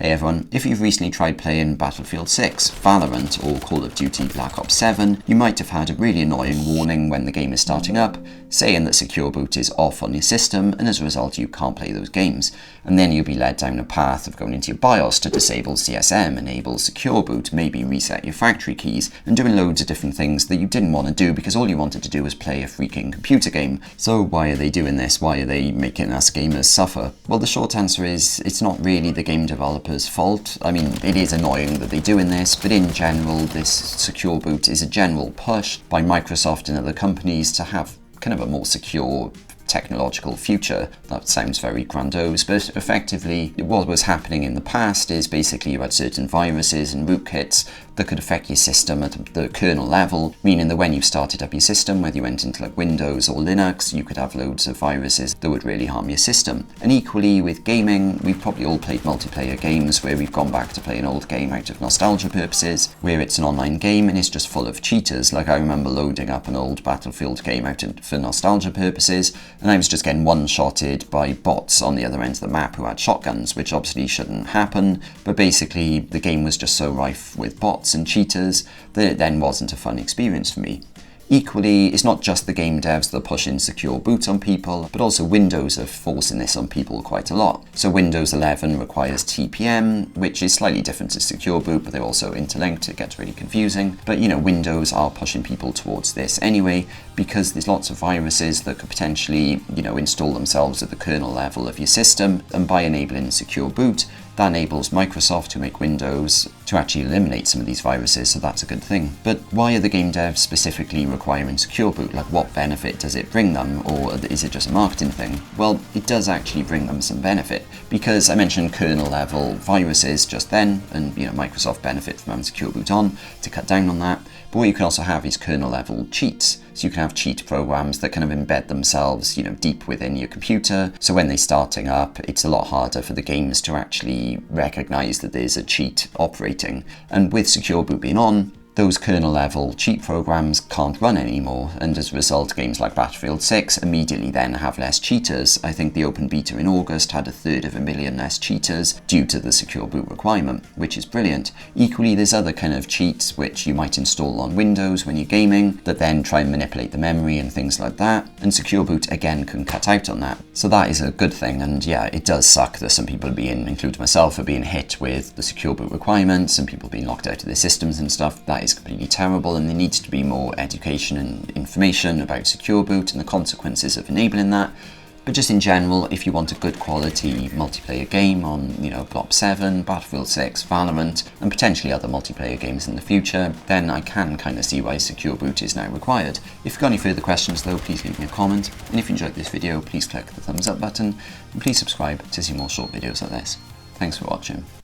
Hey everyone, if you've recently tried playing Battlefield 6, Valorant or Call of Duty Black Ops 7, you might have had a really annoying warning when the game is starting up, saying that secure boot is off on your system and as a result you can't play those games. And then you'll be led down a path of going into your BIOS to disable CSM, enable secure boot, maybe reset your factory keys, and doing loads of different things that you didn't want to do because all you wanted to do was play a freaking computer game. So why are they doing this? Why are they making us gamers suffer? Well, the short answer is it's not really the game developer's fault. I mean, it is annoying that they're doing this, but in general, this secure boot is a general push by Microsoft and other companies to have kind of a more secure technological future. That sounds very grandiose, but effectively what was happening in the past is basically you had certain viruses and rootkits that could affect your system at the kernel level, meaning that when you started up your system, whether you went into like Windows or Linux, you could have loads of viruses that would really harm your system. And equally with gaming, we've probably all played multiplayer games where we've gone back to play an old game out of nostalgia purposes, where it's an online game and it's just full of cheaters. Like I remember loading up an old Battlefield game for nostalgia purposes, and I was just getting one-shotted by bots on the other end of the map who had shotguns, which obviously shouldn't happen, but basically the game was just so rife with bots and cheaters that it then wasn't a fun experience for me. Equally, it's not just the game devs that are pushing secure boot on people, but also Windows are forcing this on people quite a lot. So Windows 11 requires TPM, which is slightly different to secure boot, but they're also interlinked. It gets really confusing. But Windows are pushing people towards this anyway, because there's lots of viruses that could potentially, install themselves at the kernel level of your system, and by enabling secure boot, that enables Microsoft to make Windows to actually eliminate some of these viruses, so that's a good thing. But why are the game devs specifically requiring secure boot? Like, what benefit does it bring them, or is it just a marketing thing? Well, it does actually bring them some benefit, because I mentioned kernel level viruses just then, and Microsoft benefit from having secure boot on to cut down on that. But what you can also have is kernel level cheats. So you can have cheat programs that kind of embed themselves, deep within your computer. So when they're starting up, it's a lot harder for the games to actually recognize that there's a cheat operating. And with secure boot being on, those kernel level cheat programs can't run anymore, and as a result games like Battlefield 6 immediately then have less cheaters. I think the open beta in August had 1/3 less cheaters due to the secure boot requirement, which is brilliant. Equally, there's other kind of cheats which you might install on Windows when you're gaming that then try and manipulate the memory and things like that, and secure boot again can cut out on that. So that is a good thing, and yeah, it does suck that some people are being, including myself, are being hit with the secure boot requirements and people being locked out of their systems and stuff. That is completely terrible, and there needs to be more education and information about secure boot and the consequences of enabling that. But just in general, if you want a good quality multiplayer game on, BLOPS 7, Battlefield 6, Valorant, and potentially other multiplayer games in the future, then I can kind of see why secure boot is now required. If you've got any further questions though, please leave me a comment, and if you enjoyed this video, please click the thumbs up button, and please subscribe to see more short videos like this. Thanks for watching.